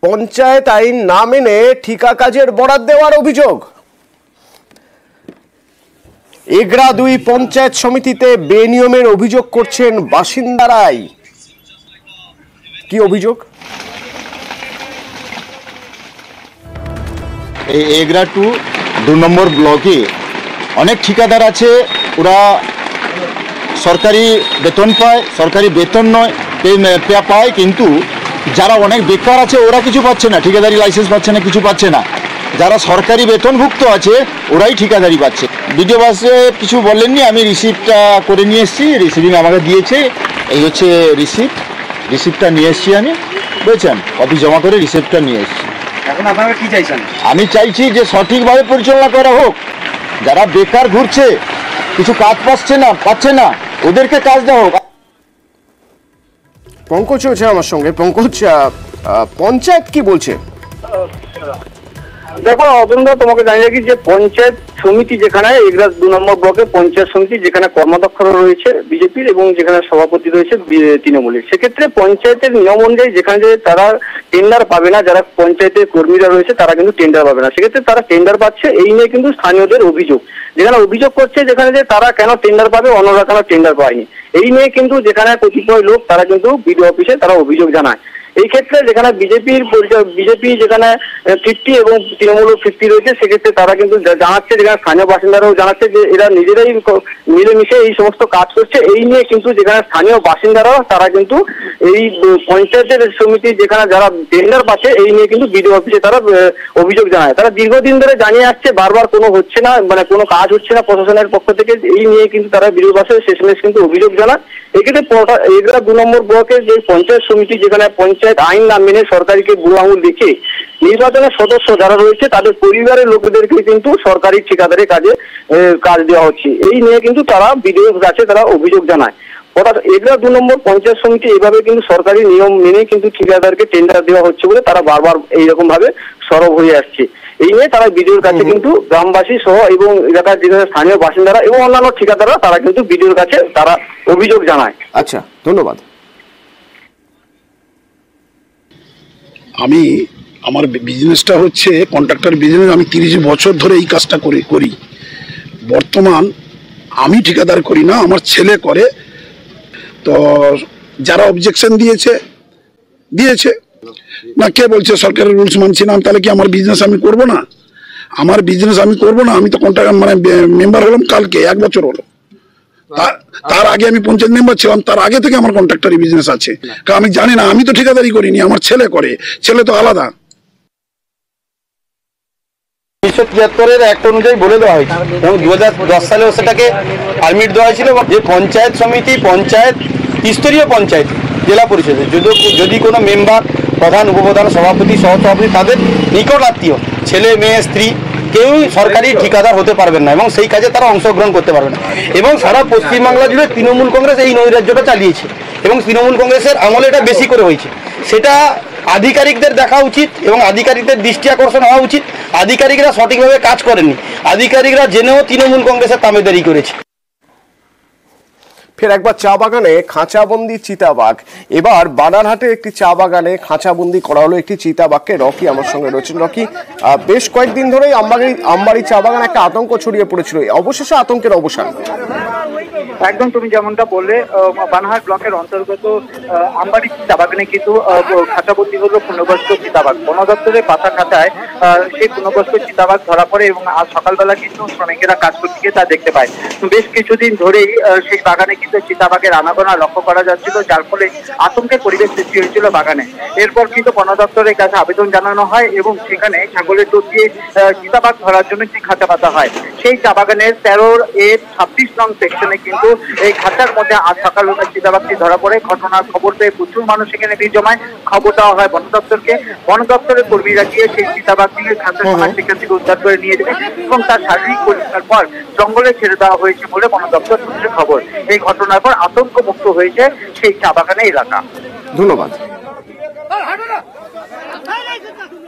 পঞ্চায়েত আইন না মেনে ঠিকা কাজের বরাদ দেওয়ার অভিযোগ। এগরা 2 পঞ্চায়েত সমিতিতে বেনিয়মের অভিযোগ করছেন বাসিন্দারাই। কি অভিযোগ? এই এগরা 2 নম্বর ব্লকে অনেক ঠিকাদার আছে, ওরা সরকারি বেতন পায়, সরকারি বেতন নয় পায়, কিন্তু যারা অনেক বেকার আছে ওরা কিছু পাচ্ছে না, ঠিকাদারি লাইসেন্স পাচ্ছে না, কিছু পাচ্ছে না। যারা সরকারি বেতনভুক্ত আছে ওরাই ঠিকাদারি পাচ্ছে। বিডিও বাসে কিছু বললেননি, আমি রিসিপ্টটা করে নিয়ে এসেছি, রিসিভিং আমাকে দিয়েছে, এই হচ্ছে রিসিপ্টটা নিয়ে এসেছি আমি, বুঝছেন, অফিস জমা করে রিসিপ্টটা নিয়ে এসেছি। এখন আপনারা কি চাইছেন? আমি চাইছি যে সঠিকভাবে পরিচালনা করা হোক। যারা বেকার ঘুরছে, কিছু কাজ পাচ্ছে না, ওদেরকে কাজ দেওয়া হোক। পঙ্কজ হচ্ছে আমার সঙ্গে। পঙ্কজ, পঞ্চায়েত কি বলছে? দেখো অতন্দ্র, তোমাকে জানিয়ে রাখি যে পঞ্চায়েত সমিতি যেখানে এগরা 2 নম্বর ব্লকে পঞ্চায়েত সমিতি যেখানে কর্মাধ্যক্ষরা রয়েছে বিজেপির এবং যেখানে সভাপতি রয়েছে তৃণমূলের, সেক্ষেত্রে পঞ্চায়েতের নিয়ম অনুযায়ী যেখানে যে তারা টেন্ডার পাবে না, যারা পঞ্চায়েতের কর্মীরা রয়েছে তারা কিন্তু টেন্ডার পাবে না, সেক্ষেত্রে তারা টেন্ডার পাচ্ছে। এই নিয়ে কিন্তু স্থানীয়দের অভিযোগ, যেখানে অভিযোগ করছে যেখানে যে তারা কেন টেন্ডার পাবে, অন্যরা কেন টেন্ডার পায়নি, এই নিয়ে কিন্তু যেখানে কতিপয় লোক তারা কিন্তু বিডিও অফিসে তারা অভিযোগ জানায়। এই ক্ষেত্রে যেখানে বিজেপি যেখানে 50 এবং তৃণমূল 50 রয়েছে, সেক্ষেত্রে তারা কিন্তু জানাচ্ছে, যেখানে স্থানীয় বাসিন্দারাও জানাচ্ছে যে এরা নিজেরাই মিলেমিশে এই সমস্ত কাজ করছে। এই নিয়ে কিন্তু যেখানে স্থানীয় বাসিন্দারাও তারা কিন্তু এই পঞ্চায়েতের সমিতি যেখানে যারা টেন্ডার পাচ্ছে এই নিয়ে কিন্তু বিডিও অফিসে তারা অভিযোগ জানায়। তারা দীর্ঘদিন ধরে জানিয়ে আসছে, বারবার কোনো হচ্ছে না, মানে কোনো কাজ হচ্ছে না প্রশাসনের পক্ষ থেকে। এই নিয়ে কিন্তু তারা বিডিও অফিসে শেষমেশ কিন্তু অভিযোগ জানায়। এক্ষেত্রে এগরা 2 নম্বর ব্লকের যে পঞ্চায়েত সমিতি যেখানে পঞ্চায়েত আইন না মেনে সরকারিকে বুড়ো আঙুল দেখে নির্বাচনের সদস্য যারা রয়েছে তাদের পরিবারের লোকদেরকে কিন্তু সরকারি ঠিকাদারের কাজ দেওয়া হচ্ছে। এই নিয়ে কিন্তু তারা বিডিওর কাছে তারা অভিযোগ জানায়। অর্থাৎ এগরা 2 নম্বর পঞ্চায়েত সমিতি এইভাবে কিন্তু সরকারি নিয়ম মেনে কিন্তু ঠিকাদারকে টেন্ডার দেওয়া হচ্ছে বলে তারা বারবার এইরকম ভাবে সরব হয়ে আসছে। এই নিয়ে তারা বিডিওর কাছে কিন্তু গ্রামবাসী সহ এবং এলাকার যে স্থানীয় বাসিন্দারা এবং অন্যান্য ঠিকাদাররা তারা কিন্তু বিডিওর কাছে তারা অভিযোগ জানায়। আচ্ছা, ধন্যবাদ। আমি আমার বিজনেসটা হচ্ছে কন্ট্রাক্টর বিজনেস। আমি 30 বছর ধরে এই কাজটা করি। বর্তমান আমি ঠিকাদার করি না, আমার ছেলে করে। তো যারা অবজেকশন দিয়েছে না, কে বলছে সরকারের রুলস মানছি না, তাহলে কি আমার বিজনেস আমি করব না? আমার বিজনেস আমি করব না? আমি তো কন্ট্রাক্ট মানে মেম্বার হলাম কালকে, 1 বছর হলো। তার আগে আমি পঞ্চায়েত মেম্বার ছিলাম, তার আগে থেকে আমার কন্ট্রাক্টরি বিজনেস আছে। কারণ আমি জানি না, আমি তো ঠিকাদারি করিনি, আমার ছেলে করে, ছেলে তো আলাদা। 1973-এর অ্যাক্ট অনুযায়ী বলে দেওয়া হয়েছে এবং 2010 সালেও সেটাকে পারমিট দেওয়া হয়েছিল যে পঞ্চায়েত সমিতি, পঞ্চায়েত স্তরীয় পঞ্চায়েত, জেলা পরিষদে যদি কোনো মেম্বার, প্রধান, উপপ্রধান, সভাপতি, সহসভাপতি তাদের নিকট আত্মীয় ছেলে, মেয়ে, স্ত্রী কেউই সরকারি ঠিকাদার হতে পারবেন না এবং সেই কাজে তারা অংশগ্রহণ করতে পারবে না। এবং সারা পশ্চিমবাংলা জুড়ে তৃণমূল কংগ্রেস এই নৈরাজ্যটা চালিয়েছে এবং তৃণমূল কংগ্রেসের আমলে এটা বেশি করে হয়েছে। সেটা আধিকারিকদের দেখা উচিত এবং আধিকারিকদের দৃষ্টি আকর্ষণ হওয়া উচিত। আধিকারিকরা সঠিকভাবে কাজ করেননি, আধিকারিকরা জেনেও তৃণমূল কংগ্রেসের তাবেদারি করেছে। ফের একবার চা বাগানে খাঁচাবন্দি চিতাবাঘ। এবার বানারহাটে একটি চা বাগানে খাঁচাবন্দি করা হলো একটি চিতাবাঘকে। রকি আমার সঙ্গে রয়েছেন। রকি, বেশ কয়েকদিন ধরেই আমবাড়ি চা বাগানে একটা আতঙ্ক ছড়িয়ে পড়েছিল, অবশেষে আতঙ্কের অবসান। একদম তুমি যেমনটা বললে, বানারহাট ব্লকের অন্তর্গত আমবাড়ি চা বাগানে কিন্তু খাঁচাবন্দি হলো পূর্ণবয়স্ক চিতাবাঘ। বন দপ্তরের পাতা খাতায় সেই পূর্ণবয়স্ক চিতাবাঘ ধরা পড়ে এবং আজ সকালবেলা কিন্তু শ্রমিকেরা কাজ করতে গিয়ে তা দেখতে পায়। বেশ কিছুদিন ধরেই সেই বাগানে কিন্তু চিতাবাঘের আনাগোনা লক্ষ্য করা যাচ্ছিল, যার ফলে আতঙ্কের পরিবেশ সৃষ্টি হয়েছিল বাগানে। এরপর কিন্তু বন দপ্তরের কাছে আবেদন জানানো হয় এবং সেখানে ছাগলের দুধ দিয়ে চিতাবাঘ ধরার জন্য একটি খাঁচা পাতা হয়। সেই চা বাগানের 13A26 নং সেকশনে কিন্তু এই খাঁচার মধ্যে আজ সকাল চিতাবাঘটি ধরা পড়ে। ঘটনার খবর পেয়ে প্রচুর মানুষ সেখানে ভিড় জমায়। খবর দেওয়া হয় বন দপ্তরকে। বন দপ্তরের কর্মীরা গিয়ে সেই চিতাবাঘটিকে খাঁচার সেখান থেকে উদ্ধার করে নিয়ে যাবে এবং তার শারীরিক পরীক্ষার পর জঙ্গলে ছেড়ে দেওয়া হয়েছে বলে বন দপ্তর সূত্রে খবর। এই ঘটনার পর আতঙ্ক মুক্ত হয়েছে সেই চা বাগানের এলাকা। ধন্যবাদ।